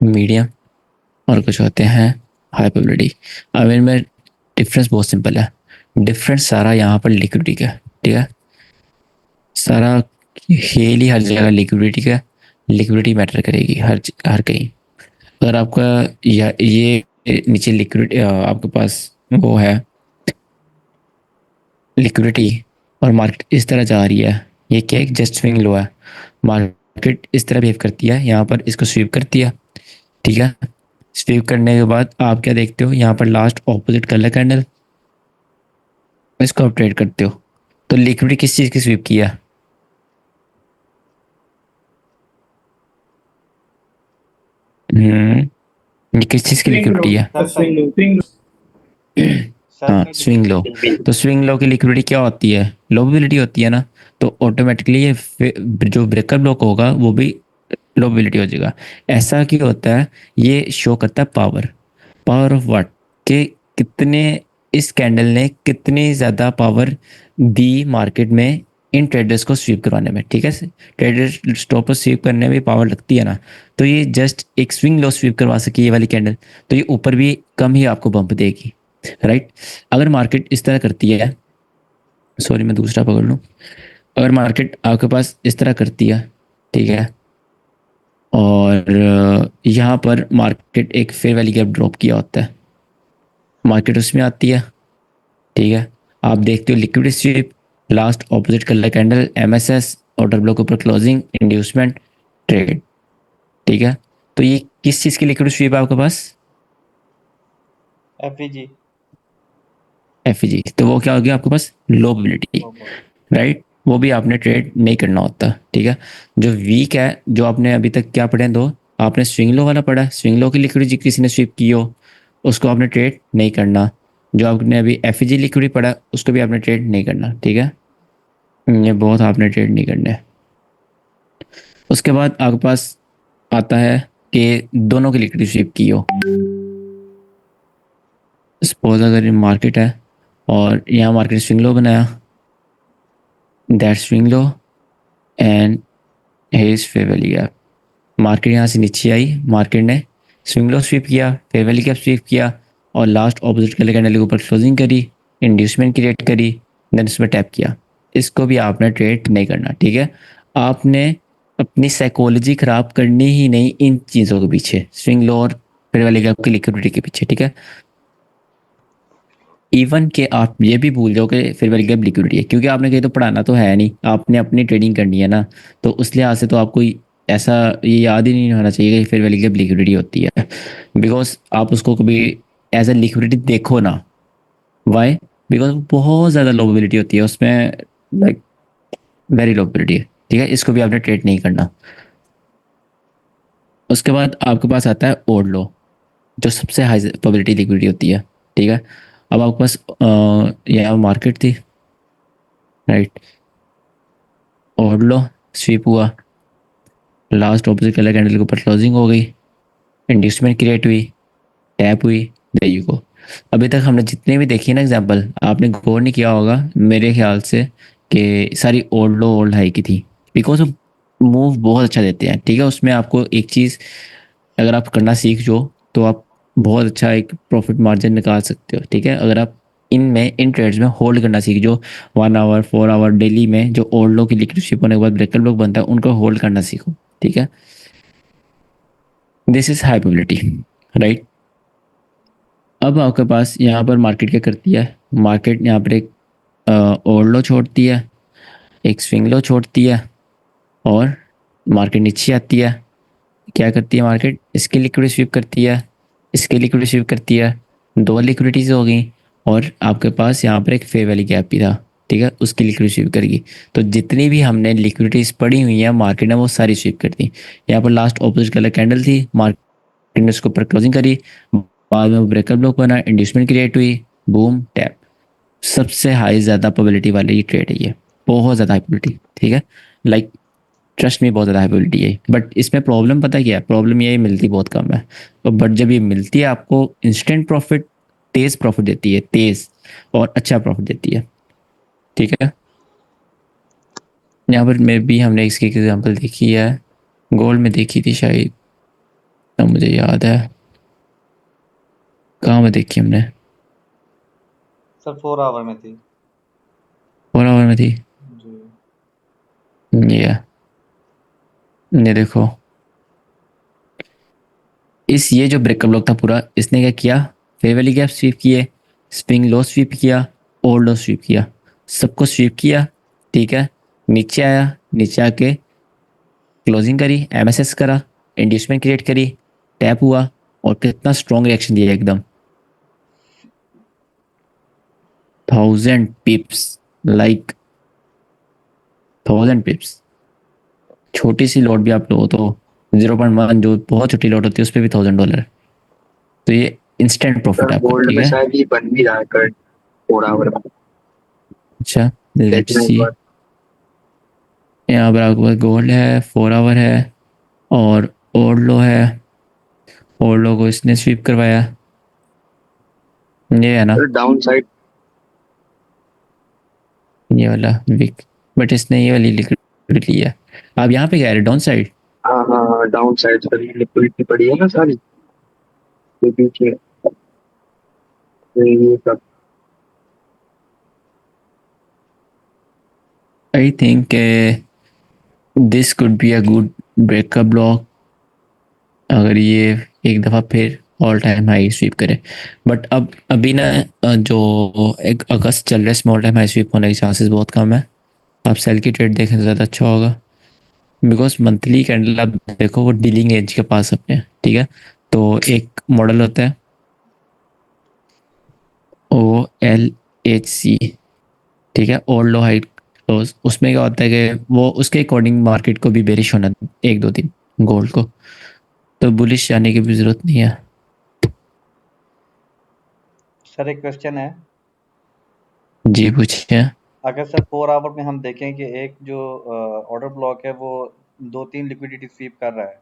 Medium, और कुछ होते हैं हाई प्रोबेबिलिटी। अब इनमें डिफरेंस बहुत सिंपल है। डिफरेंस सारा यहाँ पर लिक्विडिटी का, ठीक है। सारा खेल ही हर जगह लिक्विडिटी का। लिक्विडिटी मैटर करेगी हर कहीं। अगर आपका ये नीचे लिक्विड आपके पास वो है लिक्विडिटी, और मार्केट इस तरह जा रही है, ये क्या एक जस्ट स्विंग लो है। मार्केट इस तरह बिहेव करती है, यहाँ पर इसको स्वीप करती है, ठीक है। स्वीप करने के बाद आप क्या देखते हो, यहाँ पर लास्ट ऑपोजिट कलर कैंडल, इसको आप ट्रेड करते हो। तो लिक्विडिटी किस चीज़ की स्वीप किया? ये किस चीज़ की स्विंग लो लिक्विडिटी है? सर, स्विंग सर हाँ, का स्विंग लो। तो स्विंग लो की लिक्विडिटी क्या होती है? लोबिलिटी होती है ना। तो ऑटोमेटिकली ये जो ब्रेकर ब्लॉक होगा वो भी लोबिलिटी हो जाएगा। ऐसा क्यों होता है? ये शो करता है पावर। Power of what? कि कितने, इस कैंडल ने कितनी ज़्यादा पावर दी मार्केट में इन ट्रेडर्स को स्वीप करवाने में, ठीक है। ट्रेडर स्टॉप को स्वीप करने में पावर लगती है ना। तो ये जस्ट एक स्विंग लो स्वीप करवा सकी ये वाली कैंडल, तो ये ऊपर भी कम ही आपको बम्प देगी, राइट। अगर मार्केट इस तरह करती है, सॉरी मैं दूसरा पकड़ लूँ। अगर मार्केट आपके पास इस तरह करती है, ठीक है, और यहाँ पर मार्केट एक फेयर वैल्यू गैप ड्रॉप किया होता है, मार्केट उसमें आती है, ठीक है। आप देखते हो liquidity SVEEP, last opposite colour candle, MSS, order block ऊपर क्लोजिंग, इंड्यूसमेंट, ट्रेड, ठीक है। तो ये किस चीज़ की लिक्विडिटी स्वीप है आपके पास? एफईजी। एफजी। तो वो क्या हो गया आपके पास? लो प्रोबेबिलिटी, राइट। वो भी आपने ट्रेड नहीं करना होता, ठीक है। जो वीक है, जो आपने अभी तक क्या पढ़े हैं दो, आपने स्विंग लो वाला पढ़ा, स्विंग लो की लिक्विडिटी किसी ने स्वीप की हो उसको आपने ट्रेड नहीं करना। जो आपने अभी एफ जी लिक्विडिटी पढ़ा उसको भी आपने ट्रेड नहीं करना, ठीक है। ये बहुत आपने ट्रेड नहीं करने। उसके बाद आपके पास आता है कि दोनों की लिक्विडिटी स्वीप की हो। सपोज अगर ये मार्केट है और यहाँ मार्केट स्विंग लो बनाया, that swing low and hedge fair value gap. Market यहाँ से नीचे आई, मार्केट ने स्विंग लो स्वीप किया, फेयर वैल्यू गैप स्वीप किया, और लास्ट ऑपोजिट कलर कैंडल के ऊपर क्लोजिंग करी, इंड्यूसमेंट क्रिएट करी, देन उसमें टैप किया। इसको भी आपने ट्रेड नहीं करना, ठीक है। आपने अपनी साइकोलॉजी खराब करनी ही नहीं इन चीज़ों के पीछे, स्विंग लो और फेयर वैल्यू गैप की लिक्विडिटी के पीछे, ठीक है। इवन कि आप ये भी भूल जाओ कि फेयर वैल्यू गैप लिक्विडिटी है, क्योंकि आपने कहीं तो पढ़ाना तो है नहीं, आपने अपनी ट्रेडिंग करनी है ना। तो उस लिहाज से तो आपको ऐसा ये याद ही नहीं होना चाहिए कि फेयर वैल्यू गैप लिक्विडिटी होती है, बिकॉज आप उसको कभी एज ए लिक्विडिटी देखो ना। वाई? बिकॉज बहुत ज़्यादा लोबिलिटी होती है उसमें, लाइक वेरी लोबिलिटी है, ठीक है। इसको भी आपने ट्रेड नहीं करना। उसके बाद आपके पास आता है ओड लो, जो सबसे हाई प्रोबेबिलिटी लिक्विडिटी होती है, ठीक है। अब आपके पास यहाँ मार्केट थी, राइट। ओड लो स्वीप हुआ, लास्ट ऑपोजिट कलर कैंडल के ऊपर क्लोजिंग हो गई, इंड्यूसमेंट क्रिएट हुई, टैप हुई, देयर यू गो। अभी तक हमने जितने भी देखी ना एग्जांपल, आपने गौर नहीं किया होगा मेरे ख्याल से कि सारी ओल्ड लो ओल्ड हाई की थी, बिकॉज वो मूव बहुत अच्छा देते हैं, ठीक है। उसमें आपको एक चीज़ अगर आप करना सीख जो, तो आप बहुत अच्छा एक प्रॉफिट मार्जिन निकाल सकते हो, ठीक है। अगर आप इनमें इन ट्रेड्स में होल्ड करना सीख जो, 1 आवर 4 आवर डेली में जो ओल्ड लो की लिक्विडिटी होने के बाद ब्रेकर ब्लॉक बनता है उनको होल्ड करना सीखो, ठीक है। This is high probability, right. अब आपके पास यहाँ पर मार्केट क्या करती है? मार्केट यहाँ पर एक ओल्ड लो छोड़ती है, एक स्विंग लो छोड़ती है, और मार्केट नीचे आती है। क्या करती है मार्केट? इसकी लिक्विडिटी स्वीप करती है, इसकी लिक्विडिटी स्वीप करती है, दो लिक्विडिटीज हो गई, और आपके पास यहाँ पर एक फेयर वैल्यू गैप भी था, ठीक है, उसकी लिक्विडिटी स्वीप करेगी। तो जितनी भी हमने लिक्विडिटीज पड़ी हुई है मार्केट ने वो सारी स्वीप कर दी। यहाँ पर लास्ट ऑपोजिट कलर कैंडल थी, मार्केट ने उसके ऊपर क्लोजिंग करी, बाद में वो ब्रेकर ब्लॉक बना, इंड्यूसमेंट क्रिएट हुई, बूम टैप। सबसे हाई ज़्यादा प्रोबेबिलिटी वाली ये ट्रेड है, ये बहुत ज़्यादा हाई प्रोबेबिलिटी, ठीक है। लाइक ट्रस्ट में बहुत ज़्यादा हाई प्रोबेबिलिटी है, बट इसमें प्रॉब्लम पता क्या है? प्रॉब्लम ये मिलती बहुत कम है। तो बट जब ये मिलती है आपको इंस्टेंट प्रॉफिट, तेज़ प्रॉफिट देती है, तेज़ और अच्छा प्रॉफिट देती है, ठीक है। यहाँ पर मैं भी हमने इसकी एग्जांपल देखी है, गोल्ड में देखी थी शायद। जितना मुझे याद है, कहाँ में देखी हमने, सर 4 आवर में थी। 4 आवर में थी। जी। ये देखो, ये जो ब्रेकअप ब्लॉक था पूरा, इसने क्या किया, फेवरली गैप स्वीप किए, स्प्रिंग लो स्वीप किया, ओल्ड लो स्वीप किया, सबको स्वीप किया। ठीक है, नीचे आया, नीचे आके क्लोजिंग करी, एमएसएस करा, इंड्यूसमेंट क्रिएट करी, टैप हुआ, और कितना स्ट्रॉन्ग रिएक्शन दिया एकदम, 1000 पिप्स, लाइक 1000 पिप्स। छोटी सी लॉट भी आप लो तो 0.1, जो बहुत छोटी लॉट होती है, उस पर भी $1000। तो ये इंस्टेंट प्रॉफिट सर है आपका। गोल्ड ठीक में है, शायद ये बन भी रहा है करंट 4 आवर में। अच्छा, लेट्स देखना एक सी। बार। यहाँ पर आपके पास गोल्ड है, 4 आवर है, और ओल्ड लो है। ओल्ड लो को इसने स्वीप करवाया, ये है ना, सर डाउन साइड। ये वाला विक, बट इसने ये वाली लिक्विड ली है। आप यहाँ पे कह रहे हैं डाउन साइड। हाँ हाँ हाँ, डाउन साइड सर, ये लिक्विडिटी पड़ी है ना सारी ये पीछे। ये सब। I think this could be a good breakup block, अगर ये एक दफ़ा फिर ऑल टाइम हाई स्वीप करे। बट अब अभी ना जो एक अगस्त चल रहा है, इसमें ऑल टाइम हाई स्वीप होने के चांसेस बहुत कम है। आप सेल की ट्रेड देखें तो ज़्यादा अच्छा होगा, बिकॉज मंथली कैंडल आप देखो वो डीलिंग एज के पास अपने, ठीक है। तो एक मॉडल होता है OLHC, ठीक है, ओल्ड लो हाई क्लोज। उसमें क्या होता है कि वो उसके अकॉर्डिंग मार्केट को भी बेरिश होना, एक दो दिन गोल्ड को, तो बुलिश जाने की भी जरूरत नहीं है। सर एक क्वेश्चन है, जी पूछिए। अगर सर 4 आवर में हम देखें कि एक जो ऑर्डर ब्लॉक है वो 2-3 लिक्विडिटी स्वीप कर रहा है,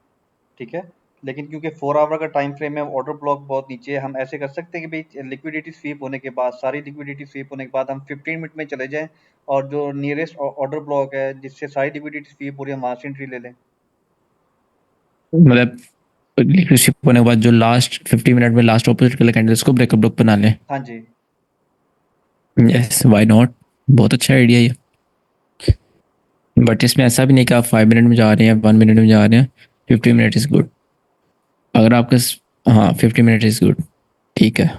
ठीक है? लेकिन क्योंकि 4 आवर का टाइम फ्रेम है, ऑर्डर ब्लॉक बहुत नीचे है, हम ऐसे कर सकते हैं कि भाई लिक्विडिटी स्वीप होने के बाद, सारी लिक्विडिटी स्वीप होने के बाद हम 15 मिनट में चले जाएँ और जो नियरेस्ट ऑर्डर ब्लॉक है जिससे सारी लिक्विडिटी स्वीप हो रही है, हम वहाँ से एंट्री ले लें? मतलब लीडरशिप होने के बाद जो लास्ट 50 मिनट में लास्ट ऑपोजिट कलर कैंडल्स को ब्रेकअप ब्लॉक बना लें। हाँ जी। यस, व्हाई नॉट, बहुत अच्छा आइडिया ये। बट इसमें ऐसा भी नहीं कि आप 5 मिनट में जा रहे हैं, 1 मिनट में जा रहे हैं। 50 मिनट इज गुड, अगर आपके हाँ 50 मिनट इज गुड, ठीक है।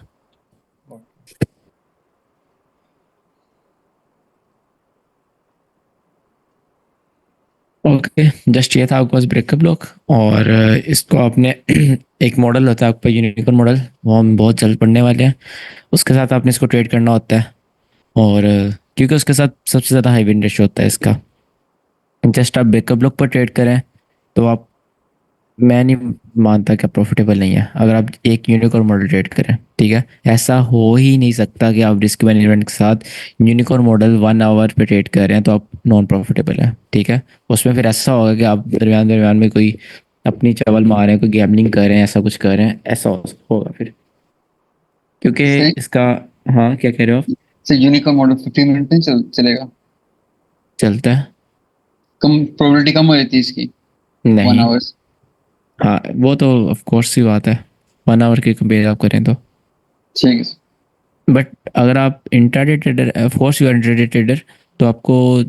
ओके, जस्ट ये था आपके पास ब्रेकअप ब्लॉक। और इसको आपने एक मॉडल होता है आपका यूनिकॉर्न मॉडल, वो हम बहुत जल्द पढ़ने वाले हैं। उसके साथ आपने इसको ट्रेड करना होता है, और क्योंकि उसके साथ सबसे ज़्यादा हाई विन रेशियो होता है इसका, जस्ट आप ब्रेकअप ब्लॉक पर ट्रेड करें तो आप, मैं नहीं मानता कि प्रॉफिटेबल नहीं है अगर आप एक यूनिकॉर्न मॉडल ट्रेड करें। ठीक है, ऐसा हो ही नहीं सकता कि आप रिस्क मैनेजमेंट के साथ यूनिकॉर्न मॉडल 1 आवर पे ट्रेड कर रहे हैं तो आप नॉन प्रॉफिटेबल है। ठीक है, उसमें फिर ऐसा होगा कि आप दरमियान दरमियान में कोई अपनी चवल मार रहे हैं, कोई गैमलिंग कर रहे हैं, ऐसा कुछ कर रहे हैं, ऐसा होगा फिर, क्योंकि से इसका, हाँ क्या कह रहे हो आप। से यूनिकॉर्न मॉडल 15 मिनट में चलेगा। चलता है, कम प्रोबेबिलिटी कम हो जाती है इसकी 1 नहीं, आवर्स। हाँ वो तो ऑफ कोर्स सी बात है, 1 आवर की कंपेयर आप करें तो। ठीक है सर। बट अगर आप intraday trader, force you intraday trader, तो आपको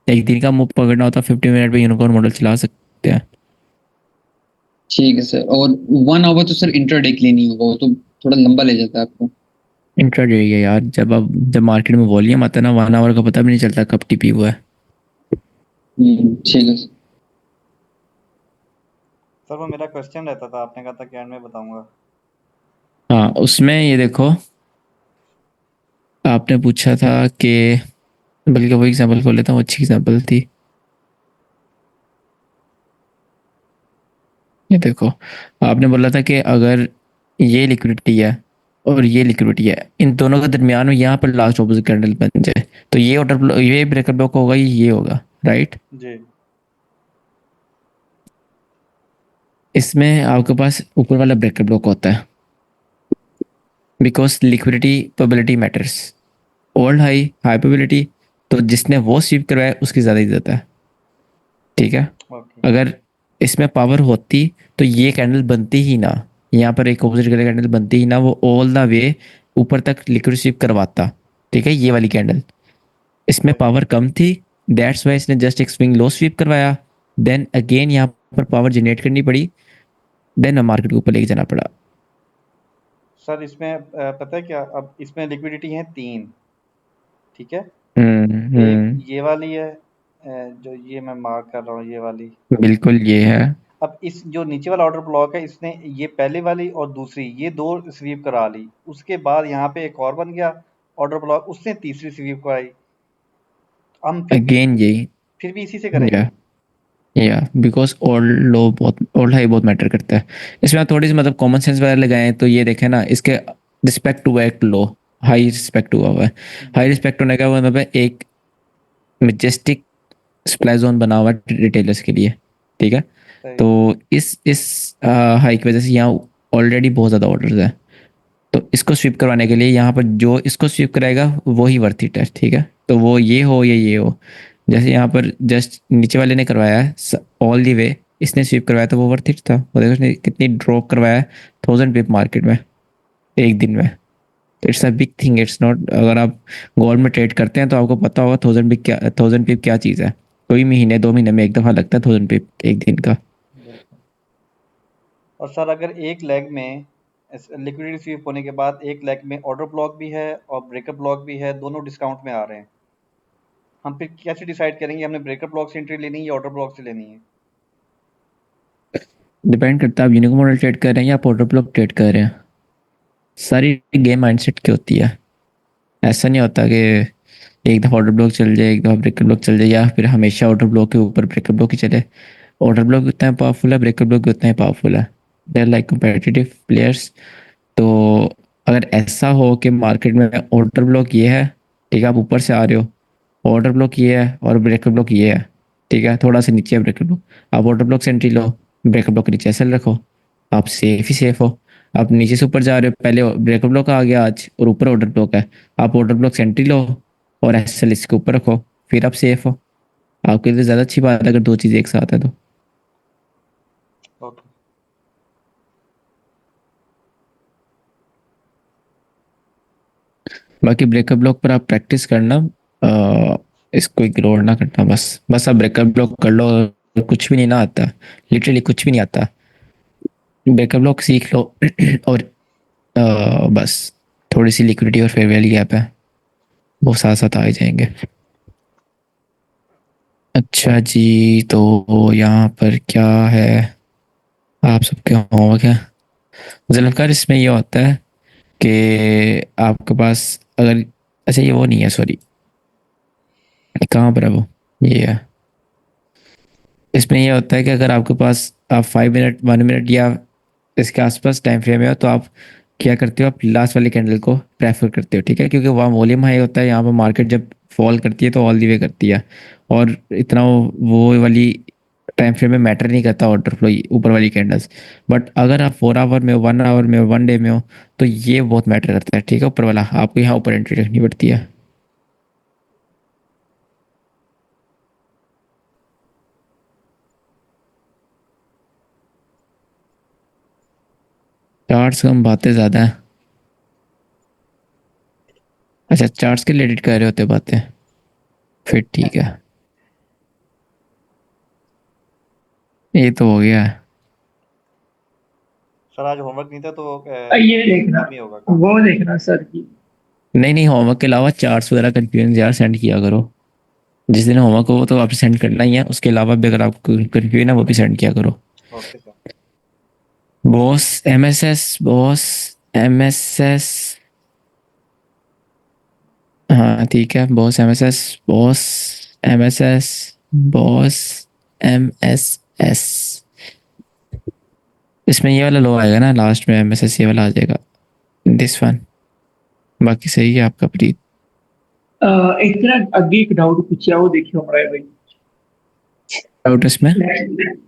एक दिन का मूव पकड़ना होता है, 50 मिनट पे यूनिकॉर्न मॉडल चला सकते हैं। ठीक है सर, और 1 आवर तो सर इंट्राडे के लिए नहीं होगा, वो तो थोड़ा लंबा ले जाता है आपको। इंट्राडे है यार, जब मार्केट में वॉल्यूम आता है ना, 1 आवर का पता भी नहीं चलता कब टीपी हुआ है। ठीक है सर। सर वो मेरा क्वेश्चन रहता था, आपने कहा था कि एंड में बताऊंगा। हाँ उसमें ये देखो, आपने पूछा था कि, बल्कि वो एग्जांपल खोल लेता हूँ, अच्छी एग्जांपल थी। ये देखो, आपने बोला था कि अगर ये लिक्विडिटी है और ये लिक्विडिटी है, इन दोनों के दरमियान में यहाँ पर लास्ट ऑपोजिट कैंडल बन जाए, तो ये ऑर्डर, ये ब्रेकर ब्लॉक होगा, ये होगा, राइट। जी। इसमें आपके पास ऊपर वाला ब्रेकर ब्लॉक होता है, because liquidity probability matters, old high high probability, तो जिसने वो स्वीप करवाया उसकी ज़्यादा इज्जत है। ठीक है, ओके। अगर इसमें पावर होती तो ये कैंडल बनती ही ना, यहाँ पर एक ऑपोजिट कलर कैंडल बनती ही ना, वो ऑल द वे ऊपर तक लिक्विड स्वीप करवाता। ठीक है, ये वाली कैंडल, इसमें पावर कम थी, दैट्स वाई इसने जस्ट एक स्विंग लो स्वीप करवाया, देन अगेन यहाँ पर पावर जनरेट करनी पड़ी, देन मार्केट को ऊपर लेके जाना पड़ा। सर इसमें पता है क्या, अब इसमें लिक्विडिटी है 3, ठीक है? एक हम्म, ये वाली है, जो ये मैं मार्क कर रहा हूँ, ये वाली। बिल्कुल ये है। अब इस जो नीचे वाला ऑर्डर ब्लॉक है, इसने ये पहले वाली और दूसरी ये 2 स्वीप करा ली। उसके बाद यहाँ पे एक और बन गया ऑर्डर ब्लॉक, उसने तीसरी स्वीप कराई। हम अगेन यही, फिर भी इसी से या करेंगे। बिकॉज ओल्ड लो बहुत, ओल्ड हाई बहुत मैटर करता है। इसमें आप थोड़ी सी मतलब कॉमन सेंस वगैरह लगाएं तो ये देखें ना, इसके रिस्पेक्ट हुआ एक लो, हाई रिस्पेक्ट हुआ हुआ है। हाई जी, रिस्पेक्ट होने का मतलब है एक मेजेस्टिक सप्लाई जोन बना हुआ है रिटेलर्स के लिए। ठीक है, सही। तो इस हाई की वजह से यहाँ ऑलरेडी बहुत ज़्यादा ऑर्डर्स हैं, तो इसको स्वीप करवाने के लिए यहाँ पर जो इसको स्वीप कराएगा वो ही वर्थ इट है। ठीक है, तो वो ये हो या ये हो, जैसे यहाँ पर जस्ट नीचे वाले ने करवाया है ऑल दी वे, इसने स्वीप करवाया तो वो वर्थ इट था। वो देखो इसने कितनी ड्रॉप करवाया है, 1000 पिप मार्केट में एक दिन में। It's a big thing, it's not, अगर आप गोल्ड में ट्रेड करते हैं तो आपको पता होगा 1000 पिप क्या, 1000 पिप क्या चीज़ है। कोई महीने 2 महीने में एक दफ़ा लगता है 1000 पिप एक दिन का। बिल्कुल। और सर अगर एक लेग में लिक्विडिटी स्वीप होने के बाद एक लेग में ऑर्डर ब्लॉक भी है और ब्रेकअप ब्लॉक भी है, दोनों डिस्काउंट में आ रहे हैं, हम फिर कैसे डिसाइड करेंगे हमने ब्रेकअप ब्लॉक से एंट्री लेनी है या ऑर्डर ब्लॉक से लेनी है? डिपेंड करता है आप यूनिक मॉडल ट्रेड कर रहे हैं या पोर्टर ब्लॉक ट्रेड कर रहे हैं। सारी गेम माइंडसेट की होती है। ऐसा नहीं होता कि एक दफ़ा ऑर्डर ब्लॉक चल जाए, एक दफ़ा ब्रेकर ब्लॉक चल जाए, या फिर हमेशा ऑर्डर ब्लॉक के ऊपर ब्रेकर ब्लॉक ही चले। ऑर्डर ब्लॉक उतना ही पावरफुल है, ब्रेकर ब्लॉक भी उतना ही पावरफुल है। They are like competitive players. तो अगर ऐसा हो कि मार्केट में ऑर्डर ब्लॉक ये है, ठीक है, आप ऊपर से आ रहे हो, ऑर्डर ब्लॉक ये है और ब्रेकर ब्लॉक ये है, ठीक है, थोड़ा सा नीचे है ब्रेकर ब्लॉक, आप ऑर्डर ब्लॉक से एंट्री लो, ब्रेकर ब्लॉक के नीचे ऐसे रखो, आप सेफ ही सेफ हो। आप नीचे से ऊपर जा रहे हो, पहले ब्रेकर ब्लॉक आ गया आज और ऊपर ऑर्डर ब्लॉक है, आप ऑर्डर ब्लॉक से एंट्री लो और एस एल इसके ऊपर रखो, फिर आप सेफ हो। आपके लिए ज़्यादा अच्छी बात है अगर दो चीज़ें एक साथ है तो। ओके। बाकी ब्रेकअप ब्लॉक पर आप प्रैक्टिस करना, इसको इग्नोर ना करना, बस बस आप ब्रेकअप ब्लॉक कर लो, कुछ भी नहीं ना आता, लिटरली कुछ भी नहीं आता। ब्रेकअप ब्लॉक सीख लो और बस थोड़ी सी लिक्विडिटी और फेयर वैल्यू गैप है, वो साथ साथ आ ही जाएंगे। अच्छा जी, तो यहाँ पर क्या है, आप सबके होमवर्क है। जुल्फ़िकार, इसमें ये होता है कि आपके पास अगर, अच्छा ये वो नहीं है, सॉरी, कहाँ पर है वो, ये है। इसमें ये होता है कि अगर आपके पास आप 5 मिनट 1 मिनट या इसके आसपास टाइम फ्रेम है तो आप क्या करते हो, आप लास्ट वाली कैंडल को प्रेफर करते हो। ठीक है, क्योंकि वहाँ वॉल्यूम हाई होता है, यहाँ पर मार्केट जब फॉल करती है तो ऑल दी वे करती है, और इतना वो वाली टाइम फ्रेम में मैटर नहीं करता ऑर्डर फ्लो ऊपर वाली कैंडल्स। बट अगर आप 4 आवर में हो, 1 आवर में हो, 1 डे में हो, तो ये बहुत मैटर करता है। ठीक है, ऊपर वाला आपको यहाँ ऊपर एंट्री रखनी पड़ती है। चार्ट्स कम बातें ज़्यादा हैं। अच्छा, चार्ट्स के रिलेटेड कर रहे होते बातें, फिर ठीक है, ये तो हो गया है। सर आज होमवर्क नहीं था तो ये देखना, कम ही होगा काम। वो देखना सर की। नहीं नहीं, होमवर्क के अलावा चार्ट्स वगैरह कंफ्यूजन यार सेंड किया करो। जिस दिन होमवर्क हो तो आप सेंड करना ही है, उसके अलावा भी अगर आपको कंफ्यूजन है वो भी सेंड किया करो। Okay sir. Boss MSS, boss MSS, हाँ ठीक है, boss MSS, boss MSS, boss MSS. इसमें ये वाला लो आएगा ना लास्ट में, एमएसएस ये वाला आ जाएगा, दिस वन। बाकी सही है आपका प्रीत। एक ना अगे एक डाउट पूछा वो देखियो हमारा भाई। डाउट इसमें,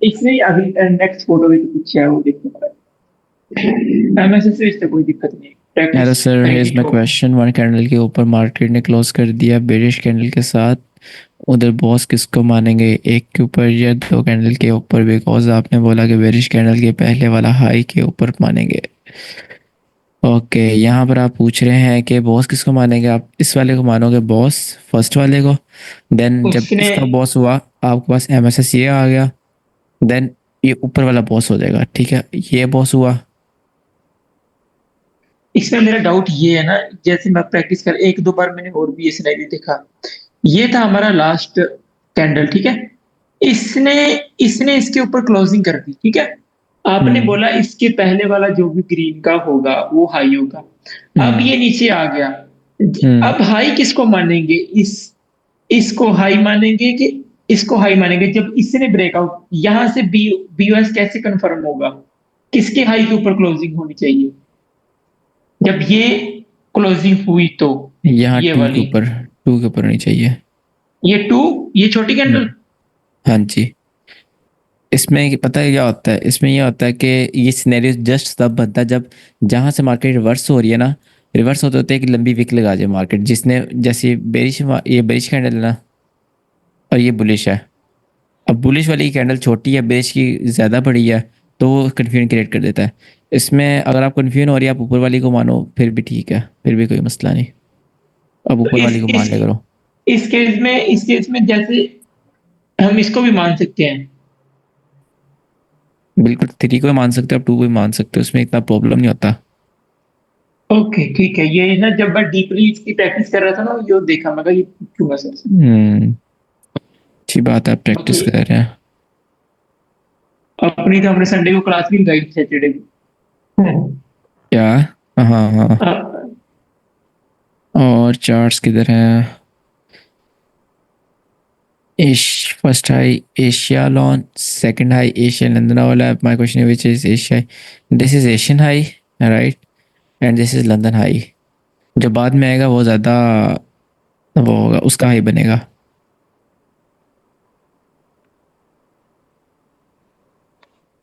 इसने अभी नेक्स्ट फोटो भी पूछा वो देखियो हमारा। एमएसएस से इससे कोई दिक्कत नहीं, hello practice sir, here's practice my को। क्वेश्चन। वन कैंडल के ऊपर मार्केट ने क्लोज कर दिया बेरिश कैंडल के साथ, उधर बॉस किसको मानेंगे, एक के ऊपर या दो कैंडल के ऊपर? बिकॉज आपने बोला कि बेरिश कैंडल के पहले वाला हाई के ऊपर मानेंगे। ओके, यहाँ पर आप पूछ रहे हैं कि बॉस किसको मानेंगे, आप इस वाले को मानोगे बॉस, फर्स्ट वाले को। देन जब उसने इसका बॉस हुआ, आपके पास MSSA आ गया, देन ये ऊपर वाला बॉस हो जाएगा, ठीक है, ये बॉस हुआ। इसमें मेरा डाउट ये है ना, जैसे मैं प्रैक्टिस कर एक दो बार मैंने और भी ये सिनेरियो देखा। ये था हमारा लास्ट कैंडल, ठीक है। इसने इसने इसके ऊपर क्लोजिंग कर दी, ठीक है। आपने हम्म बोला इसके पहले वाला जो भी ग्रीन का होगा वो हाई होगा। अब हम्म ये नीचे आ गया। हम्म अब हाई किसको मानेंगे, इसको हाई मानेंगे कि इसको हाई मानेंगे? जब इसने ब्रेकआउट यहां से BOS कैसे कंफर्म होगा, किसके हाई के ऊपर क्लोजिंग होनी चाहिए जब ये क्लोजिंग हुई तो? यहाँ ये टू के वाली, ऊपर, टू के ऊपर नहीं चाहिए। ये टू, ये छोटी कैंडल। हम्म, हाँ जी। इसमें पता है क्या होता है, इसमें ये होता है कि ये सिनेरियो जस्ट तब बनता है जब जहाँ से मार्केट रिवर्स हो रही है ना, रिवर्स होते होते एक लंबी विक लगा जाए मार्केट, जिसने जैसे बेरिश, ये बेरिश कैंडल है ना, और ये बुलिश है। अब बुलिश वाली की कैंडल छोटी है, बेरिश की ज़्यादा बड़ी है, तो वो कन्फ्यूजन क्रिएट कर देता है। इसमें अगर आप कन्फ्यूजन हो रही है, आप ऊपर वाली को मानो, फिर भी ठीक है, फिर भी कोई मसला नहीं, अब तो ऊपर वाली को मान लिया करो। इस केस में जैसे हम इसको भी मान सकते हैं। बिल्कुल, थ्री को भी मान सकते हो, आप टू को भी मान सकते हो, उसमें इतना प्रॉब्लम नहीं होता। ओके ठीक है, ये ना जब मैं डीपली इसकी प्रैक्टिस कर रहा था ना, ये देखा मैं कहा ये पूछूंगा सर से। हम्म, अच्छी बात है, आप प्रैक्टिस बाकी कर रहे हैं। अपनी तो हमने संडे को क्लास भी लगाई थी, सैटरडे को। क्या? हाँ हाँ। हाँ, और चार्ट्स किधर हैं? Ash first high Asia lawn, second high Asian London वाला। माय क्वेश्चन है which is Asia, this is Asian high, right, and this is London high. जो बाद में आएगा वो ज़्यादा वो होगा, उसका हाई बनेगा।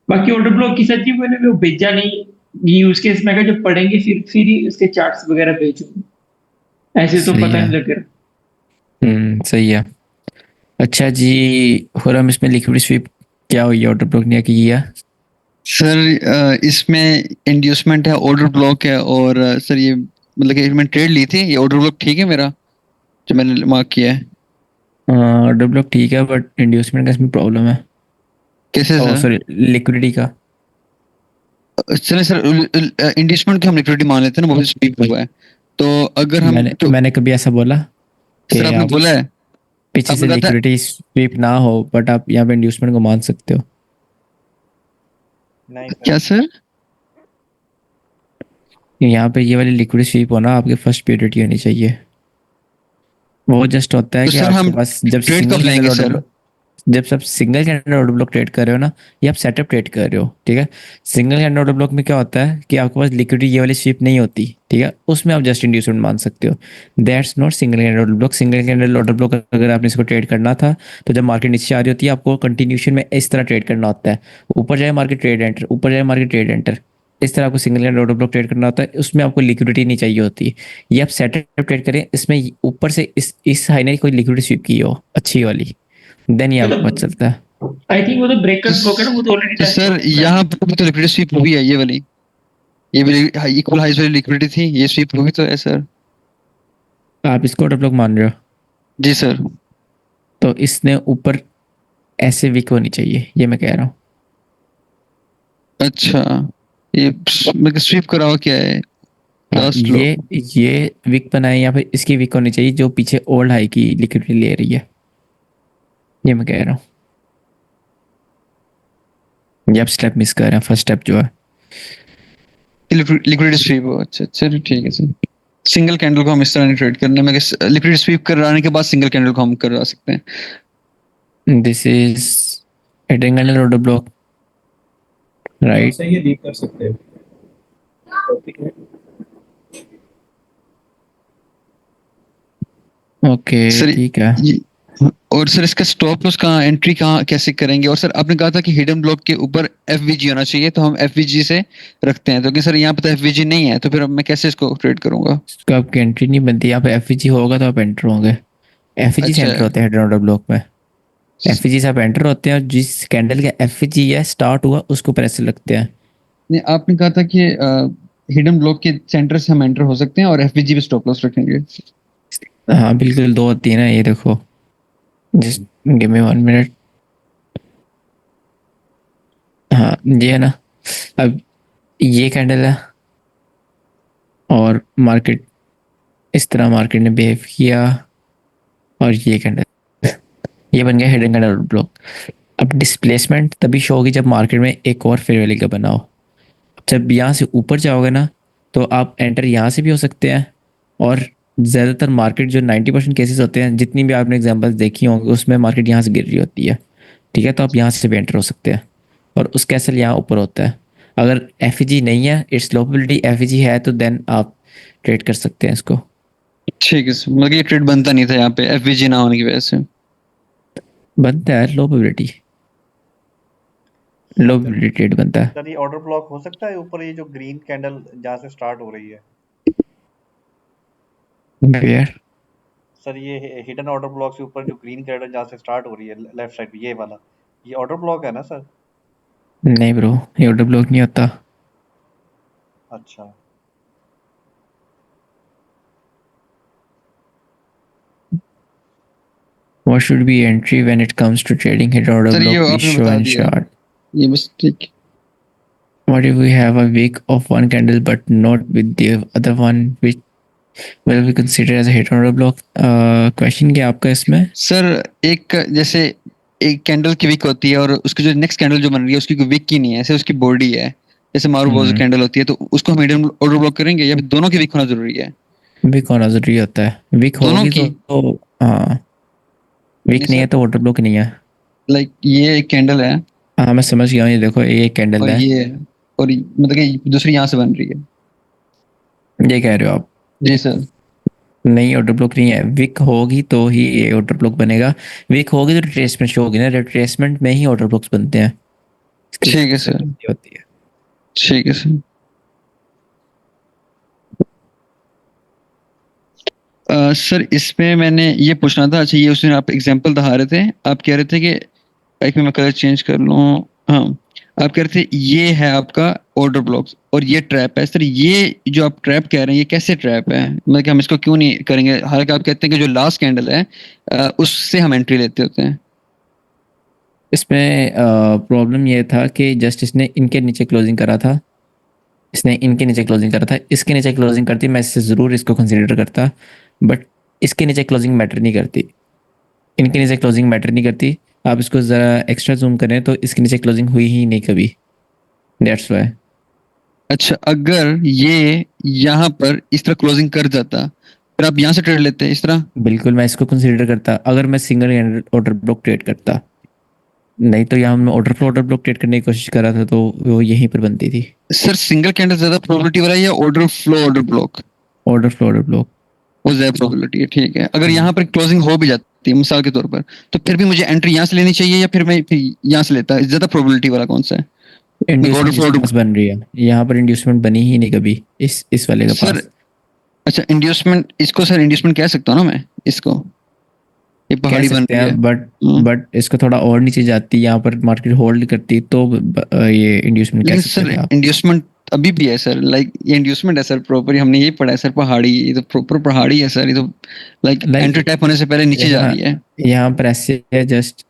बाकी ऑर्डर ब्लॉक की सच्ची मैंने वो भेजा नहीं। यूज केस में जब पढ़ेंगे फिर ही उसके चार्ट्स वगैरह भेजूंगा, ऐसे तो सही पता है। नहीं लग रहा। सही है। अच्छा जी, खुरम, इसमें लिक्विड स्वीप क्या हुई है, ऑर्डर ब्लॉक ने किया? सर इसमें इंड्यूसमेंट है, ऑर्डर ब्लॉक है, और सर ये मतलब कि मैंने ट्रेड ली थी, ये ऑर्डर ब्लॉक ठीक है मेरा जो मैंने मार्क किया है? ऑर्डर ब्लॉक ठीक है, बट इंड्यूसमेंट का इसमें प्रॉब्लम है। कैसे ओ सर? सॉरी, लिक्विडिटी का। चलिए सर, इंड्यूसमेंट की हम लिक्विडिटी मान लेते हैं ना, वो स्वीप हुआ है। तो अगर हम मैंने तो मैंने कभी ऐसा बोला सर कि आपने आप बोला है, पीछे से आपने कहा था लिक्विडिटी स्वीप ना हो, बट आप यहाँ पे इंड्यूसमेंट को मान सकते हो। नहीं सर। क्या सर? यहाँ पे ये वाली लिक्विड स्वीप होना आपके फर्स्ट प्योरिटी होनी चाहिए। वो जस्ट होता है तो कि सर आपके हम पास जब ट्रेड सिंगल कब कैंडल लेंगे ऑर्डर सर? ब्लॉक, जब सब single candle order block trade कर रहे हो ना, ये आप सेटअप ट्रेड कर रहे हो, ठीक है। सिंगल कैंडल ऑर्डर ब्लॉक में क्या होता है कि आपके पास लिक्विडिटी ये वाली स्वीप नहीं होती, ठीक है, उसमें आप जस्ट इंड्यूसमेंट मान सकते हो। That's not single candle order block. Single candle order block अगर आपने इसको ट्रेड करना था, तो जब मार्केट नीचे आ रही होती है, आपको कंटिन्यूशन में इस तरह ट्रेड करना होता है, ऊपर जाए मार्केट ट्रेड एंटर, ऊपर जाए मार्केट ट्रेड एंटर, इस तरह आपको single candle order block trade करना होता है। उसमें आपको लिक्विडिटी नहीं चाहिए होती। ये आप सेटअप ट्रेड करें, इसमें ऊपर से इस हाई ने कोई लिक्विडिटी स्वीप की हो अच्छी वाली, देन ये ये तो आपको पता चलता है। आई थिंक वो तो तो, ब्रेकआउट ब्लॉक है ना, वो तो ऑलरेडी तो टेस्ट हो सर चुका है। यहाँ पर भी तो लिक्विडिटी स्वीप हुई है, ये वाली, ये भी इक्वल हाइस वाली लिक्विडिटी थी, ये स्वीप हुई तो है सर। आप इसको ऑर्डर ब्लॉक मान रहे हो, जी सर। तो इसने ऊपर ऐसे वीक होनी चाहिए, ये मैं कह रहा हूँ। अच्छा, ये मतलब स्वीप करा हुआ क्या है हाँ, लास्ट लो? ये वीक बनाए, या फिर इसकी वीक होनी चाहिए जो पीछे ओल्ड हाई की लिक्विडिटी ले रही है, ये मैं कह रहा हूँ। ये आप स्टेप मिस कर रहे हैं, फर्स्ट स्टेप जो है। लिक्विडिटी स्वीप हो, अच्छा चलिए ठीक है सर। सिंगल कैंडल को हम इस तरह नहीं ट्रेड करने में, लिक्विडिटी स्वीप कराने के बाद सिंगल कैंडल को हम करा सकते हैं। This is heading candle order block, right. सही है, लीक कर सकते हैं। ठीक है। ओके सर ठीक है। और सर इसका स्टॉप लॉस कहाँ, एंट्री कहाँ, कैसे करेंगे? और सर आपने कहा था कि हिडन ब्लॉक के ऊपर एफवीजी होना चाहिए, तो हम एफवीजी से रखते हैं, तो कि सर यहाँ पे तो एफवीजी नहीं है, तो फिर अब मैं कैसे इसको ट्रेड करूंगा? इसको आपकी एंट्री नहीं बनती, यहाँ पे एफ होगा तो आप एंटर होंगे। एफजी अच्छा सेंटर होते हैं हिडन ऑर्डर ब्लॉक में। एफजी से आप एंटर होते हैं और जिस कैंडल का एफजी है स्टार्ट हुआ उसको प्रेस लगते हैं। नहीं, आपने कहा था कि हिडन ब्लॉक के सेंटर से हम एंटर हो सकते हैं और एफबीजी पे स्टॉप लॉस रखेंगे। हाँ बिल्कुल, दो होती है ना, ये देखो, जस्ट गिव मी 1 मिनट। हाँ ये है ना। अब ये कैंडल है और मार्केट इस तरह मार्केट ने बिहेव किया, और ये कैंडल, ये बन गया हिडन कैंडल ब्लॉक। अब डिस्प्लेसमेंट तभी शो होगी जब मार्केट में एक और फेयर वैल्यू का बना हो। जब यहाँ से ऊपर जाओगे ना, तो आप एंटर यहाँ से भी हो सकते हैं, और ज़्यादातर मार्केट जो 90% केसेस होते हैं, जितनी भी आपने एग्जांपल्स देखी होंगी, उसमें मार्केट यहाँ से गिर रही होती है। ठीक है, तो आप यहाँ से भी एंटर हो सकते हैं, और उस कैसल यहाँ ऊपर होता है। अगर एफ नहीं है, इट्स लोबिलिटी एफ है, तो देन आप ट्रेड कर सकते हैं इसको। ठीक है सर, मतलब ये ट्रेड बनता नहीं था यहाँ पे एफबीजी ना होने की वजह से। बनता है लोबिलिटी, लोबिलिटी ट्रेड बनता है। सर ये ऑर्डर ब्लॉक हो सकता है ऊपर, ये जो ग्रीन कैंडल जहाँ से स्टार्ट हो रही है Where? सर, ये हिडन ऑर्डर ब्लॉक से ऊपर जो ग्रीन कैंडल जहाँ से स्टार्ट हो रही है लेफ्ट साइड पे, ये वाला, ये ऑर्डर ब्लॉक है ना सर? नहीं ब्रो, ये ऑर्डर ब्लॉक नहीं होता। अच्छा, What should be entry when it comes to trading hit order sir ये block? Please आपने show बता in दिया, chart. ये बस ठीक। What if we have a wick of one candle but not with the other one, which will be considered as a hit order block? Question क्या आपका इसमें? सर एक जैसे एक कैंडल की विक होती है और उसकी जो नेक्स्ट कैंडल जो बन रही है उसकी कोई विक की नहीं है, ऐसे उसकी बॉडी है, जैसे मारूबोजो कैंडल होती है, तो उसको हम हिडन ऑर्डर ब्लॉक करेंगे या फिर दोनों की विक होना जरूरी है? विक होना जरूरी होता है। विक दोनों होगी की? तो हाँ, विक नहीं नहीं है सर, तो ऑर्डर ब्लॉक नहीं है। लाइक ये एक कैंडल है हाँ मैं समझ गया हूँ, ये देखो ये कैंडल और है। ये है, और मतलब कि दूसरी यहाँ से बन रही है। ये कह रहे हो आप? जी सर। नहीं, ऑर्डर ब्लॉक नहीं है। विक होगी तो ही ये ऑर्डर ब्लॉक बनेगा। विक होगी तो रिट्रेसमेंट शो होगी ना, रिट्रेसमेंट में ही ऑर्डर ब्लॉक्स बनते हैं। इसकी ठीक है सर, होती है। ठीक है सर। सर इसमें मैंने ये पूछना था, अच्छा ये उसमें आप एग्जांपल दिखा रहे थे, आप कह रहे थे कि एक में मैं कलर चेंज कर लूँ। हाँ, आप कह रहे थे ये है आपका ऑर्डर ब्लॉक्स और ये ट्रैप है। सर ये जो आप ट्रैप कह रहे हैं, ये कैसे ट्रैप है? मतलब कि हम इसको क्यों नहीं करेंगे, हालांकि आप कहते हैं कि जो लास्ट कैंडल है उससे हम एंट्री लेते होते हैं। इसमें प्रॉब्लम ये था कि जस्ट इसने इनके नीचे क्लोजिंग करा था, इसने इनके नीचे क्लोजिंग करा था, इसके नीचे क्लोजिंग करती मैं इससे ज़रूर इसको कंसिडर करता, बट इसके नीचे क्लोजिंग मैटर नहीं करती, इनके नीचे क्लोजिंग मैटर नहीं करती। आप इसको ज़रा एक्स्ट्रा जूम करें तो इसके नीचे क्लोजिंग हुई ही नहीं कभी, दैट्स वाई। अच्छा, अगर ये यहाँ पर इस तरह क्लोजिंग कर जाता फिर आप यहाँ से ट्रेड लेते हैं इस तरह? बिल्कुल मैं इसको कंसिडर करता अगर मैं सिंगल ऑर्डर ब्लॉक ट्रेड करता, नहीं तो यहाँ मैं ऑर्डर ब्लॉक ट्रेड करने की कोशिश कर रहा था तो वो यहीं पर बनती थी। सर सिंगल कैंडल ज्यादा प्रोबेबिलिटी वाला है या order flow order block? Order block. वो ज्यादा प्रोबेबिलिटी है, ठीक है। अगर यहाँ पर क्लोजिंग हो भी जाती है मिसाल के तौर पर, तो फिर भी मुझे एंट्री यहाँ से लेनी चाहिए या फिर मैं फिर यहाँ से लेता? ज्यादा प्रोबेबिलिटी वाला कौन सा है? Order flow inducement order. बन रही है, यहाँ पर इंड्यूसमेंट बनी ही नहीं कभी इस वाले के सर पास। अच्छा, इंड्यूसमेंट, इसको सर इंड्यूसमेंट कह सकता हूँ ना मैं इसको? ये कह पहाड़ी बन सकते रही है। हैं, बट इसको थोड़ा और नीचे जाती, यहाँ पर मार्केट होल्ड करती तो ये इंड्यूसमेंट कह लेकिन सकते सर थे आप। इंड्यूसमेंट अभी भी है सर, लाइक ये इंड्यूसमेंट है सर प्रॉपर, हमने ये पढ़ा है सर, पहाड़ी, ये तो प्रॉपर पहाड़ी है सर, ये तो लाइक लाइक एंट्री टाइप होने से पहले नीचे जा यहाँ रही है। यहाँ पर ऐसे है, जस्ट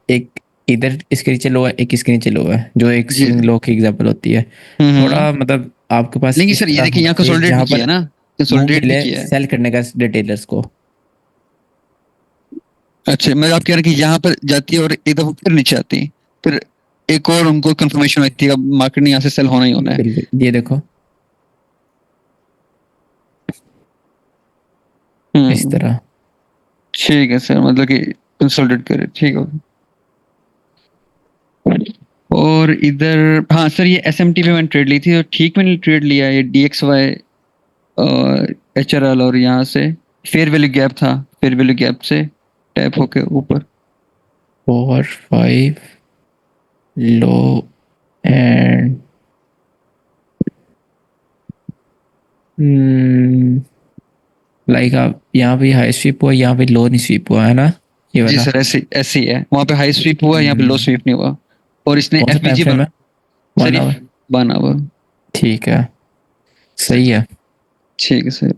एक इधर इसके नीचे लो है, एक इसके नीचे लो है, जो एक जी। स्विंग लो की एग्जांपल होती है। हम्म। थोड़ा मतलब आपके पास लेकिन इस सर ये तरह देखिए होना यहाँ चाहिए कंसोलिडेट भी जहाँ किया है पर ना, मूव कंसोलिडेट भी मिले किया है। सेल करने का रिटेलर्स को। अच्छा, मैं आप कह रहे हैं कि यहाँ पर जाती है और एक दफा फिर नीचे आती है, फिर एक और उनको कंफर्मेशन होती है अब मार्केट ने यहाँ से सेल होना ही होना है। बिल्कुल, ये देखो इस हम्म। तरह। ठीक है सर, मतलब कि कंसोलिडेट करे, ठीक है। और इधर हाँ सर, ये एसएमटी पे मैंने ट्रेड ली थी, तो ठीक मैंने ट्रेड लिया, ये डीएक्सवाई और एचआरएल, और यहाँ से फेयर वैल्यू गैप था, फेयर वैल्यू गैप से टैप होके ऊपर। 4 5 लो एंड लाइक आप यहाँ पे हाई स्वीप हुआ, यहाँ पे लो नहीं स्वीप हुआ है ना, ये जी वाला। सर, ऐसे ऐसे ही है, वहाँ पे हाई स्वीप हुआ, यहाँ पे लो हम्म, स्वीप नहीं हुआ, और इसने कौन सा टाइम एफवीजी फ्रेम बना। है? सर 1 ये आवर। बना हुआ। ठीक है, सही है। ठीक है सर। और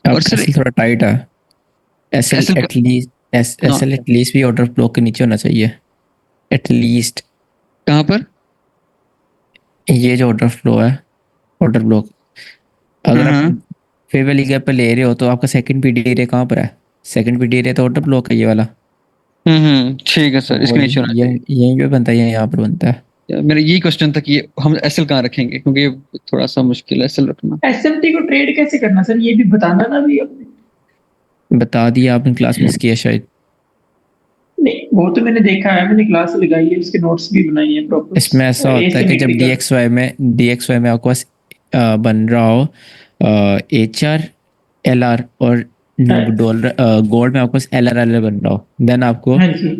आपका सर एसएल थोड़ा टाइट है। एसएल एसएल का, एटलीस्ट, हाँ एसएल एटलीस्ट भी ऑर्डर ब्लॉक के नीचे होना चाहिए, एटलीस्ट। कहाँ पर? ये जो ऑर्डर फ्लो है, ऑर्डर ब्लॉक, हाँ अगर आप हाँ। फेयर वैल्यू गैप पे ले रहे हो तो आपका सेकंड पीडी एरिया कहाँ पर है? सेकंड पीडी एरिया तो ऑर्डर ब्लॉक है, ये वाला। ठीक है सर, इसके वही नीचे होना ये चाहिए। यहीं पे बनता है, यहाँ पर बनता है। मेरा यही क्वेश्चन था कि ये हम एसएल कहाँ रखेंगे, क्योंकि ये थोड़ा सा मुश्किल है एसएल रखना। एसएमटी को ट्रेड कैसे करना सर, ये भी बताना ना भी अपने। बता दिया आपने, क्लास मिस किया शायद। नहीं वो तो मैंने देखा है, मैंने क्लास लगाई है, उसके नोट्स भी बनाई है इसमें ऐसा प्रॉपर होता है कि जब एसिमेट्रिकल। डी एक्स वाई में आपके पास बन रहा हो HR LR, और डॉलर गोल्ड में आपके पास LR बन रहा हो, देन आपको हाँ जी।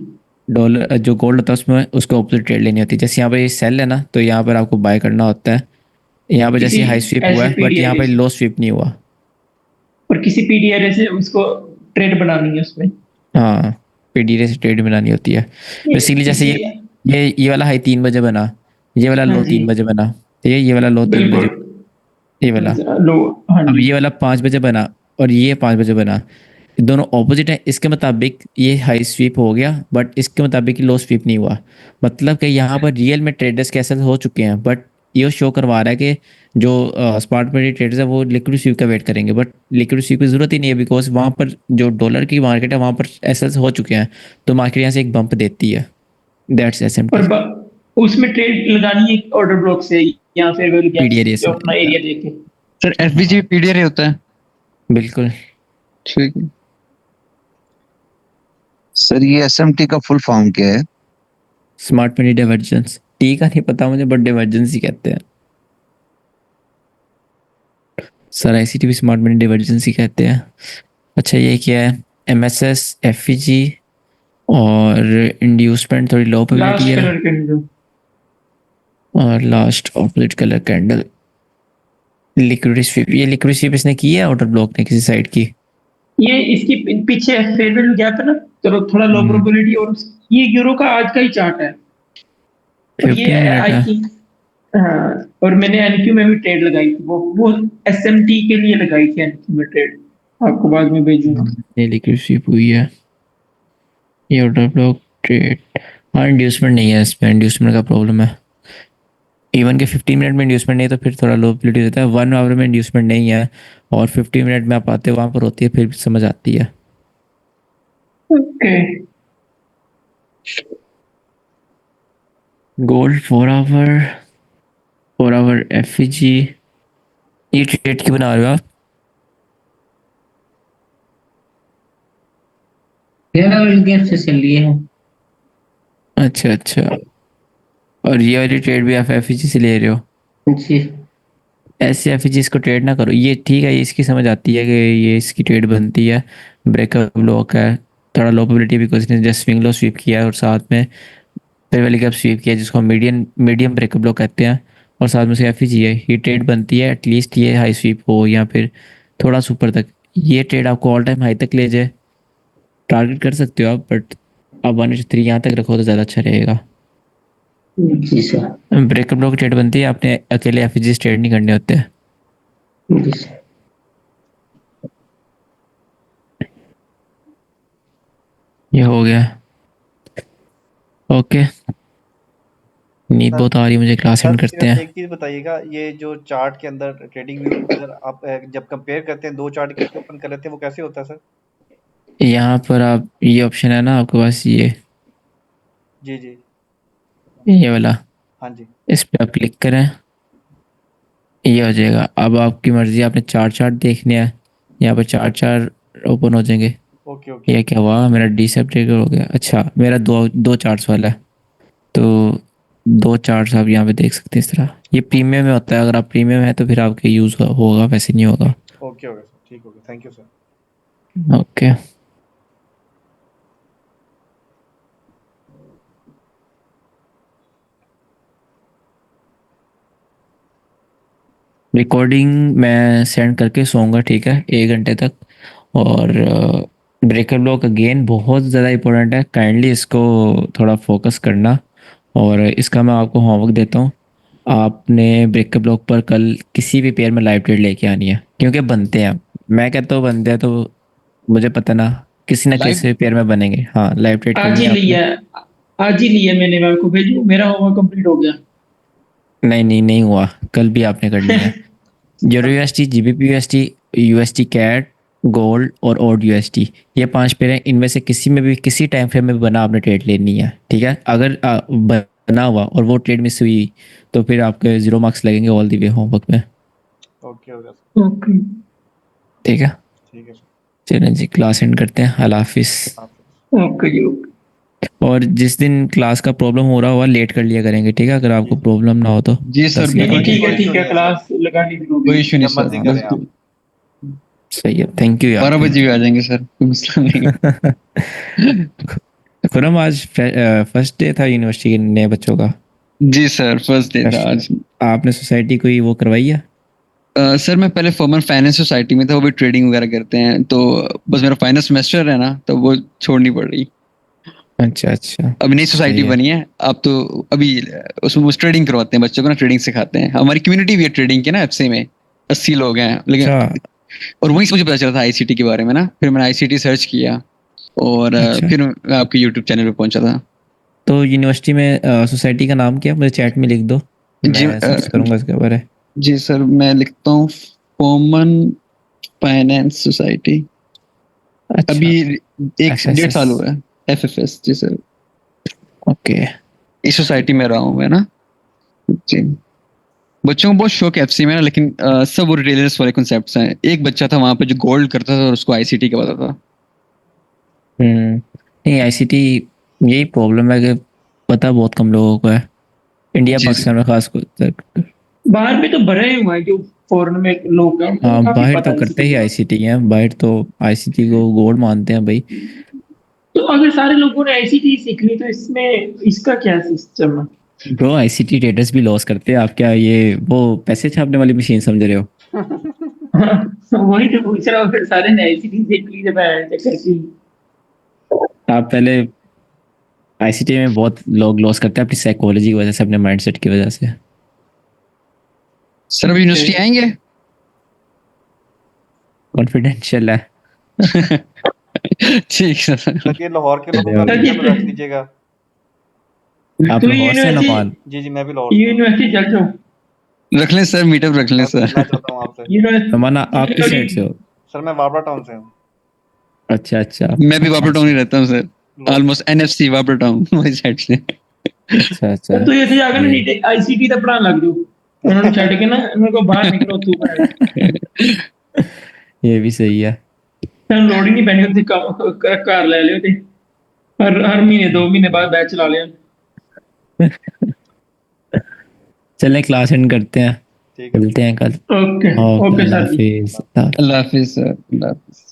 डॉलर जो गोल्ड होता है उसमें उसको ऑपोजिट ट्रेड लेनी होती है। जैसे यहाँ पे ये सेल है ना, तो यहाँ पर आपको बाय करना होता है। यहाँ पे किसी जैसे हाई स्वीप हुआ ऐसे है, बट यहाँ पीडीआर पे से, लो स्वीप नहीं हुआ। और किसी पीडीआर से उसको ट्रेड बनानी है उसमें। हाँ, पीडीआर से ट्रेड बनानी होती है। ये बेसिकली जैसे इसी। ये वाला हाई 3 बजे बना, ये वाला हाँ लो जी 3 बजे बना, ठीक है, ये वाला लो 3 बजे, बिल्कुल। ये वाला। लो। हाँ अब जी। ये वाला 5 बजे बना और ये 5 बजे बना, दोनों ऑपोजिट है। इसके मुताबिक ये हाई स्वीप हो गया, बट इसके मुताबिक लो स्वीप नहीं हुआ। मतलब कि यहाँ पर रियल में ट्रेडर्स कैसे हो चुके हैं, बट ये शो करवा रहा है कि जो स्पॉट में ट्रेडर्स है वो लिक्विड स्वीप का वेट करेंगे, बट लिक्विड स्वीप की जरूरत ही नहीं है, बिकॉज वहाँ पर जो डॉलर की मार्केट है वहाँ पर ऐसे हो चुके हैं, तो मार्केट यहाँ से एक बम्प देती है। दैट्स एस एम और टी उसमें ट्रेड लगानी है ऑर्डर ब्लॉक से या फिर वैल्यू गैप से, पीडीआर जो से। अपना एरिया देखे। सर एफवीजी हाँ, पीडीआर होता है। बिल्कुल। ठीक है। सर ये एसएमटी का फुल फॉर्म क्या है? स्मार्ट मनी डाइवर्जेंस, टी का नहीं पता मुझे, बट डाइवर्जेंस ही कहते हैं सर। आईसीटी भी स्मार्ट मनी डाइवर्जेंस ही कहते हैं। अच्छा, ये क्या है? MSS FEG और इंड्यूसमेंट थोड़ी लो प्रोबेबिलिटी लास्ट है, कलर के। और last opposite colour candle liquid sweep. ये लिक्विड स्वीप इसने की है ऑर्डर ब्लॉक ने किसी साइड की? ये इसकी पीछे फेयर वैल्यू गैप है ना, चलो थोड़ा लो हम्म, प्रोबेबिलिटी। और ये यूरो का आज का ही चार्ट है। और ये 15 मिनट आई है। थिंक, हाँ, और मैंने एनक्यू में भी ट्रेड लगाई थी, वो एसएमटी के लिए लगाई थी एनक्यू में ट्रेड, आपको बाद में भेजूंगा। ये लिक्विड स्वीप हुई है, ये ऑर्डर ब्लॉक ट्रेड। हाँ, इंड्यूसमेंट नहीं है इसमें, इंड्यूसमेंट का प्रॉब्लम है। इवन के 15 मिनट में इंड्यूसमेंट नहीं है तो फिर थोड़ा लो प्रोबेबिलिटी रहता है। 1 आवर में इंड्यूसमेंट नहीं है और 15 मिनट में आप आते हो वहाँ पर होती है, फिर समझ आती है। ओके। गोल्ड 4 आवर FEG, ये ट्रेड की बना रहे हो आप? तेरह मिल गया से चल लिए है। अच्छा अच्छा, और ये वाली ट्रेड भी आप FEG से ले रहे हो? जी। ऐसे FEG इसको ट्रेड ना करो। ये ठीक है, ये इसकी समझ आती है कि ये इसकी ट्रेड बनती है। ब्रेकअप ब्लॉक है, थोड़ा लो प्रोबेबिलिटी, बिकॉज इसने जस्ट स्विंग लो स्वीप किया है और साथ में फिर वाली गैप स्वीप किया, जिसको मीडियम मीडियम ब्रेकअप ब्लॉक कहते हैं, और साथ में से FEG है। ये ट्रेड बनती है, एटलीस्ट ये हाई स्वीप हो या फिर थोड़ा सुपर तक। ये ट्रेड आपको ऑल टाइम हाई तक ले जाए, टारगेट कर सकते हो आप, बट आप 1/3 यहाँ तक रखो तो ज़्यादा अच्छा रहेगा। जी सर। ब्रेकअप ब्लॉक ट्रेड बनती है, आपने अकेले FEG ट्रेड नहीं करने होते। जी सर। ये हो गया। ओके, नींद सर बहुत आ रही है मुझे, क्लास सर एंड करते सिर्फ हैं। एक चीज़ बताइएगा, ये जो चार्ट के अंदर ट्रेडिंग व्यू अगर आप जब कंपेयर करते हैं दो चार्ट इकट्ठे ओपन कर लेते हैं, वो कैसे होता है सर? यहाँ पर आप ये ऑप्शन है ना आपके पास, जी जी। ये वाला, हाँ जी। इस पे आप क्लिक करें, ये हो जाएगा। अब आपकी मर्जी, आपने चार चार्ट देखने हैं, यहाँ पर चार चार ओपन हो जाएंगे। Okay okay. ये क्या हुआ, मेरा डिसेप्टेबल हो गया। अच्छा, मेरा दो दो चार्ट्स वाला है, तो दो चार्ट्स आप यहाँ पे देख सकते हैं इस तरह। ये प्रीमियम में होता है, अगर आप प्रीमियम है तो फिर आपके यूज़ होगा, वैसे नहीं होगा। ओके ओके सर, ठीक हो गया, thank you sir. Okay, recording मैं सेंड करके सोऊंगा, ठीक है, 1 घंटे तक। और ब्रेकर ब्लॉक अगेन बहुत ज़्यादा इंपॉर्टेंट है, काइंडली इसको थोड़ा फोकस करना। और इसका मैं आपको होमवर्क देता हूँ, आपने ब्रेकर ब्लॉक पर कल किसी भी पेयर में लाइव ट्रेड लेके आनी है, क्योंकि बनते हैं। मैं कहता हूँ बनते हैं, तो मुझे पता ना लाइव किसी पेयर में बनेंगे। हाँ, लाइव ट्रेड आज करनी ही है आपने। लिया है, आज ही लिया मैंने, मैम को भेजू, मेरा होमवर्क कंप्लीट हो गया। नहीं नहीं नहीं हुआ, कल भी आपने करनी है। Euro USD, GBP USD, USD CAD, gold और ओड यूएसटी, ये 5 पेयर हैं। इनमें से किसी में भी किसी टाइम फ्रेम में बना आपने ट्रेड लेनी है, ठीक है। अगर बना हुआ और वो ट्रेड मिस हुई तो फिर आपके 0 मार्क्स लगेंगे ऑल दी वे होमवर्क में, ओके हो गया सर, ओके, ठीक है। ठीक है सर, चलें जी, क्लास एंड करते हैं। अल्लाह हाफिज़। आप ओके जी, ओके। और जिस दिन क्लास का प्रॉब्लम हो रहा होगा लेट कर लिया करेंगे, ठीक है, अगर आपको प्रॉब्लम ना हो तो। जी सर 10 नहीं नहीं, 11 बिल्कुल, ठीक है, कोई क्लास लगानी जरूरी कोई है। इशू नहीं जब सर, मर्जी बस करें आप। सही है, थैंक यू यार। 12 बजे भी आ जाएंगे सर, कोई मसला नहीं। खुरम, आज फर्स्ट डे था यूनिवर्सिटी के नए बच्चों का। जी सर, फर्स्ट डे था आज। आपने सोसाइटी कोई वो करवाई है? सर मैं पहले फॉर्मल फाइनेंस सोसाइटी में था, वो भी ट्रेडिंग वगैरह करते हैं, तो बस मेरा फाइनल सेमेस्टर है ना, तो वो छोड़नी पड़ रही। अच्छा अच्छा, अभी नई सोसाइटी सही है। बनी है, आप तो अभी उसमें ट्रेडिंग करवाते हैं बच्चों को ना, ट्रेडिंग सिखाते हैं। हमारी कम्युनिटी भी है ट्रेडिंग की ना, एफसी में 80 लोग हैं, लेकिन अच्छा और वहीं से मुझे पता चला था आईसीटी के बारे में ना, फिर मैंने आईसीटी सर्च किया और अच्छा। फिर मैं आपके यूट्यूब चैनल पे पहुंचा था। तो यूनिवर्सिटी में सोसाइटी का नाम क्या है? मुझे चैट में लिख दो, जी मैं सर्च करूंगा इसके बारे। जी सर, मैं लिखता हूँ कॉमन फाइनेंस सोसाइटी। अच्छा अभी एक अच्छा 1.5 साल हुआ है, एफएफएस। जी सर, ओके। इस सोसाइटी में रहा हूँ मैं ना। जी, बच्चों को बहुत शौक है एफसी में ना, लेकिन सब वो रिटेलर्स वाले कॉन्सेप्ट्स हैं। एक बच्चा था वहां पे जो गोल्ड करता था और उसको आईसीटी का पता था। नहीं, आईसीटी यही प्रॉब्लम है कि पता बहुत कम लोगों को है, इंडिया जी पाकिस्तान में खास कर। बाहर में तो भरे हुए हैं जो फॉरेन में लोग हैं, उनको हाँ, काफी बाहर पता तो है करते ICT ही के बारे आईसीटी हैं, बाहर तो आईसीटी को गॉड मानते हैं भाई। में। तो अगर सारे लोगों ने ICT सीखनी, तो इसमें इसका क्या सिस्टम है? ब्रो, आईसीटी ट्रेडर्स भी लॉस करते हैं। आप क्या ये वो पैसे छापने वाली मशीन समझ रहे हो? वही तो पूछ रहा हूँ, फिर सारे ने ICT सीख ली जब चक्कर की। आप पहले, आईसीटी में बहुत लोग लॉस करते हैं अपनी साइकोलॉजी की वजह से, अपने माइंडसेट की वजह से। सर अभी यूनिवर्सिटी आएंगे? कॉन्फिडेंशियल है। ठीक है सर। सर ये लाहौर के लोगों का सर, भी चैनल रख लीजिएगा। आप तो लाहौर से नमान? जी जी, मैं भी लाहौर से हूँ। यूनिवर्सिटी चल जाओ, रख लें सर, मीटअप रख लें मैं सर। मिलना चाहता हूँ आपसे। नमान, आप किस यूनिवर्सिटी साइड से हो? सर मैं वाबरा टाउन से हूँ। अच्छा अच्छा मैं भी वापड़ टाउन ही रहता हूँ सर, लो- ऑलमोस्ट एनएफसी वापड़ टाउन वही साइड से। अच्छा अच्छा। तो ऐसे जाकर ना ये नीचे ICT का पढ़ाने लग जाओ, उन्होंने छड़ के ना, उन्होंने को बाहर निकलो तू पर। ये भी सही है। तैਨੂੰ लोड़ ही नहीं पैनी उत्थे घर ले लियो ते हर महीने 2 महीने बाद बैच चला लिया। चलें, क्लास एंड करते हैं, ठीक है। मिलते हैं कल। ओके, ओके, ओके अल्लाह सर जी। हाफिज़। अल्लाह हाफिज सर, अल्लाह हाफिज।